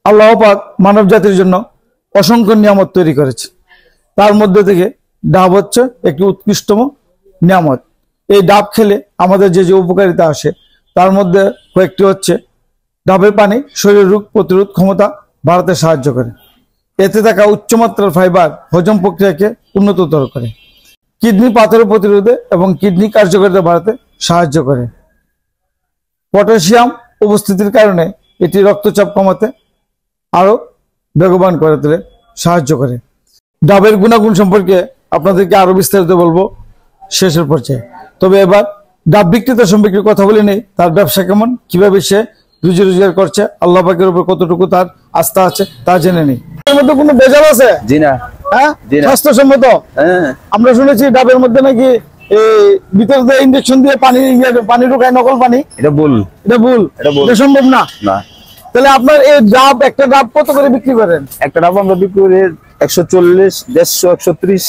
আল্লাহ পাক মানব জাতির জন্য অসংখ্য নিয়ামত তৈরি করেছে। তার মধ্যে থেকে ডাব হচ্ছে একটি উৎকৃষ্টতম নিয়ামত। এই ডাব খেলে আমাদের যে যে উপকারিতা আসে তার মধ্যে কয়েকটি হচ্ছে, ডাবের পানি শরীরের রোগ প্রতিরোধ ক্ষমতা বাড়াতে সাহায্য করে। এতে থাকা উচ্চমাত্রার ফাইবার হজম প্রক্রিয়াকে উন্নততর করে, কিডনি পাথরের প্রতিরোধে এবং কিডনি কার্যকারিতা বাড়াতে সাহায্য করে। পটাশিয়াম উপস্থিতির কারণে এটি রক্তচাপ কমাতে আরো বেগবান করে তোলে, সাহায্য করে। ডাবের গুণাগুণ সম্পর্কে আপনাদেরকে আরো বিস্তারিত বলবো শেষের পর্যায়ে। তবে এবার ডাব বিক্রেতা সম্পর্কে কথা বলে নেই, তার ব্যবসা কেমন, কিভাবে সে রুজি রোজগার করছে, আল্লাহ পাকের উপর কতটুকু তার আস্থা আছে তা জেনে নেই। এর মধ্যে কোনো ভেজাল আছে? জি না। হ্যাঁ, স্বাস্থ্যসম্মত। আমরা শুনেছি ডাবের মধ্যে নাকি ভিতর দিয়ে ইনজেকশন দিয়ে পানি ঢুকায়, নকল পানি। এটা ভুল। এটা সম্ভব না। তাহলে আপনার এই ডাব, একটা ডাব কত করে বিক্রি করেন? একটা ডাব আমরা বিক্রি করি 140, 150, 130।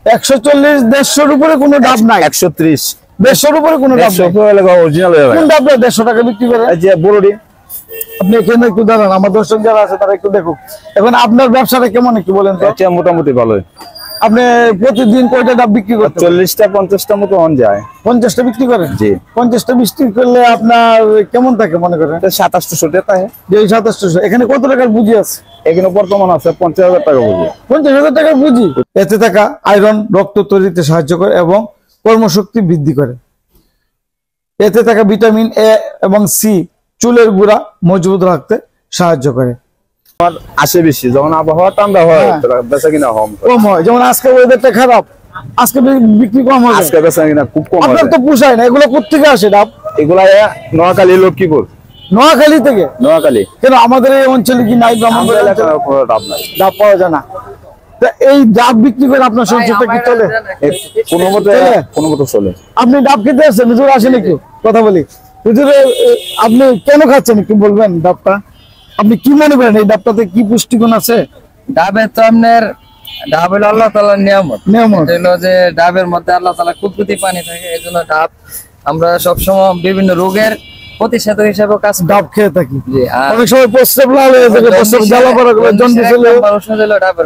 140, 150 উপরে কোনো ডাব নাই। 130, 150 উপরে কোনো ডাব নাই। অরিজিনাল কোন ডাব 150 টাকা বিক্রি করেন? এই যে বড়ডি। আপনি এখানে একটু দাঁড়ান, আমার দর্শক যারা আছে তারা একটু দেখুক। এখন আপনার ব্যবসাটা কেমন একটু বলেন তো। আচ্ছা, মোটামুটি ভালোই। আপনি প্রতিদিন কয়টা ডাব বিক্রি করেন? 40টা 50টা মতো হন যায়। 50টা বিক্রি করেন? জি। 50টা বিক্রি করলে আপনার কেমন থাকে মনে করেন? 2700 টাকা থাকে। যে 2700, এখানে কত টাকার পুঁজি আছে? এখানে বর্তমান আছে 50,000 টাকা পুঁজি। 50,000 টাকার পুঁজি। এতে থাকা আয়রন রক্ত তৈরিতে সাহায্য করে এবং কর্মশক্তি বৃদ্ধি করে। এতে থাকা ভিটামিন এ এবং সি চুলের গোড়া মজবুত রাখতে সাহায্য করে। আসে বেশি যখন আবহাওয়া ঠান্ডা হয় বেচা কিনা কম হয়। যেমন আজকে ওয়েদারটা খারাপ, আজকে বিক্রি কম হয়, আজকে বেচা কিনা খুব কম। আপনার তো পোষায় না। এগুলো কোথেকে আসে ডাব? এগুলা নোয়াখালী, লক্ষ্মীপুর। নোয়াখালী থেকে? নোয়াখালী। কেন আমাদের এই অঞ্চলে কি নাই? ডাব নাই, ডাব পাওয়া যায় না। এই ডাব বিক্রি করে আপনার সংসারটা কি চলে? কোনো মতো চলে। আপনি ডাব খেতে আসছেন, হুজুর আসেন একটু কথা বলি। হুজুর, আপনি কেন খাচ্ছেন একটু বলবেন ডাবটা? আপনি কি মনে করেন এই ডাবটাতে কি পুষ্টিগুণ আছে? ডাবে তো আপনার ডাব হলো আল্লাহ তাআলার নিয়ামত। হলো যে ডাবের মধ্যে আল্লাহ তাআলা কুদরতি পানি থাকে, এজন্য ডাব আমরা সবসময় বিভিন্ন রোগের প্রতিষেধক হিসেবে কাজ ডাব খেয়ে থাকি। অনেক সময় প্রস্রাব লাল হয়ে যায়, প্রস্রাব জ্বালা পোড়া করে, জন্ডিস হলে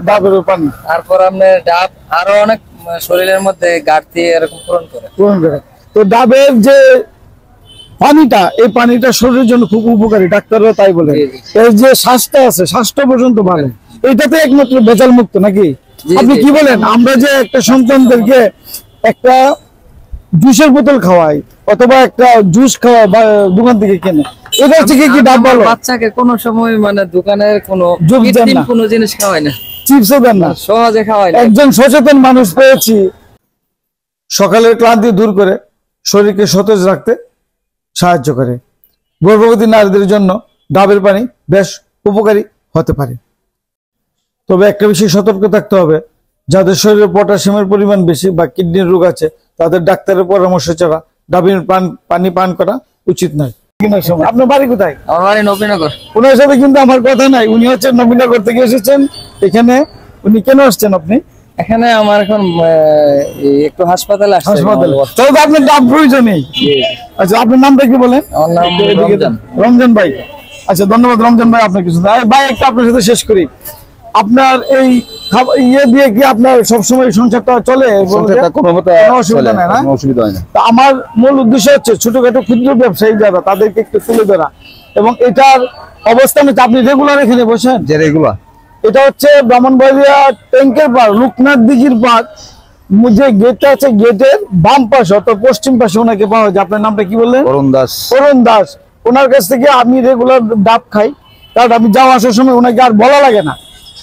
ডাবের পানি। তারপর আপনার ডাব আরো অনেক শরীরের মধ্যে ঘাটতি এরকম পূরণ করে। তো ডাবের যে পানিটা, এই পানিটা শরীরের জন্য খুব উপকারী, ডাক্তাররা তাই বলে। এর যে শ্বাসটা আছে, শ্বাসটা পর্যন্ত ভালো। এটাতে একমাত্র ভেজাল মুক্ত নাকি? আপনি কি বলেন? আমরা যে একটা সন্তানদেরকে একটা জুসের বোতল খাওয়াই অথবা একটা জুস খাওয়াই দোকান থেকে কিনে, এটা থেকে কি ডাব ভালো? বাচ্চাকে কোনো সময় মানে দোকানের কোনো জিনিস খাওয়ায় না, চিপসও দেন না, সহজে খাওয়ায় না। একজন সচেতন মানুষ পেয়েছি, সকালের ক্লান্তি দূর করে শরীরকে সতেজ রাখতে সাহায্য করে। গর্ভবতী নারীদের জন্য ডাবের পানি বেশ উপকারী হতে পারে। তবে একটা বিষয় সতর্ক থাকতে হবে, যাদের শরীরে পটাশিয়ামের পরিমাণ বেশি বা কিডনির রোগ আছে তাদের ডাক্তারের পরামর্শ ছাড়া ডাবের পানি পান করা উচিত নয়। আপনার বাড়ি কোথায়? আমার বাড়ি নবীনগর। ওনার সাথে কিন্তু আমার কথা নাই, উনি হচ্ছেন নবীনগর থেকে এসেছেন এখানে। উনি কেন আসছেন আপনি এখানে? আমার এখন একটু হাসপাতালে আসছে। তবে আপনার ডাব প্রয়োজন নেই। আচ্ছা, আপনার নামটা কি বলেন? আমার নাম রমজান। রমজান ভাই। আচ্ছা, ধন্যবাদ রমজান ভাই। আপনার কিছু ভাই একটা আপনার সাথে শেষ করি, আপনার এই ইয়ে দিয়ে কি আপনার সবসময় সংসারটা চলে? অসুবিধা নাই না? অসুবিধা হয় না। আমার মূল উদ্দেশ্য হচ্ছে ছোটখাটো ক্ষুদ্র ব্যবসায়ী যারা, তাদেরকে একটু তুলে ধরা। এবং এটার অবস্থান হচ্ছে, আপনি রেগুলার এখানে বসেন? যে রেগুলার। এটা হচ্ছে ব্রাহ্মণবাড়িয়া ট্যাঙ্কের পার, লোকনাথ দিঘির পার, যে গেটটা আছে গেটের বাম পাশে অর্থাৎ পশ্চিম পাশে ওনাকে পাওয়া যায়। আপনার নামটা কি বললেন? অরুণ দাস। অরুণ দাস। ওনার কাছ থেকে আমি রেগুলার ডাব খাই, কারণ আমি যাওয়া আসার সময় ওনাকে আর বলা লাগে না।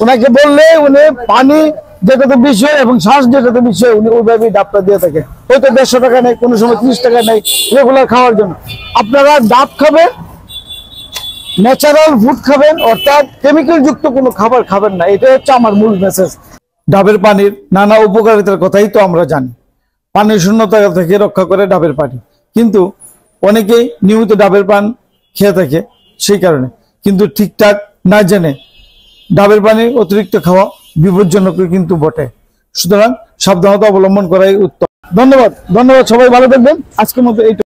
ওনাকে বললে উনি পানি যেটাতে বিষয় এবং শ্বাস যেটাতে বিষয় উনি ওইভাবেই ডাবটা দিয়ে থাকে। হয়তো 150 টাকা নেই, কোনো সময় 30 টাকা নেই রেগুলার খাওয়ার জন্য। আপনারা ডাব খাবেন, ন্যাচারাল ফুড খাবেন, অর্থাৎ কেমিক্যাল যুক্ত কোনো খাবার খাবেন না। এটা হচ্ছে আমার মূল মেসেজ। ডাবের পানির নানা উপকারিতার কথাই তো আমরা জানি। পানির শূন্যতা থেকে রক্ষা করে ডাবের পানি, কিন্তু অনেকেই নিয়মিত ডাবের পান খেয়ে থাকে সেই কারণে, কিন্তু ঠিকঠাক না জেনে ডাবের পানি অতিরিক্ত খাওয়া বিপজ্জনক কিন্তু বটে। সুতরাং সাবধানতা অবলম্বন করাই উত্তম। ধন্যবাদ, সবাই ভালো থাকবেন। আজকের মতো এই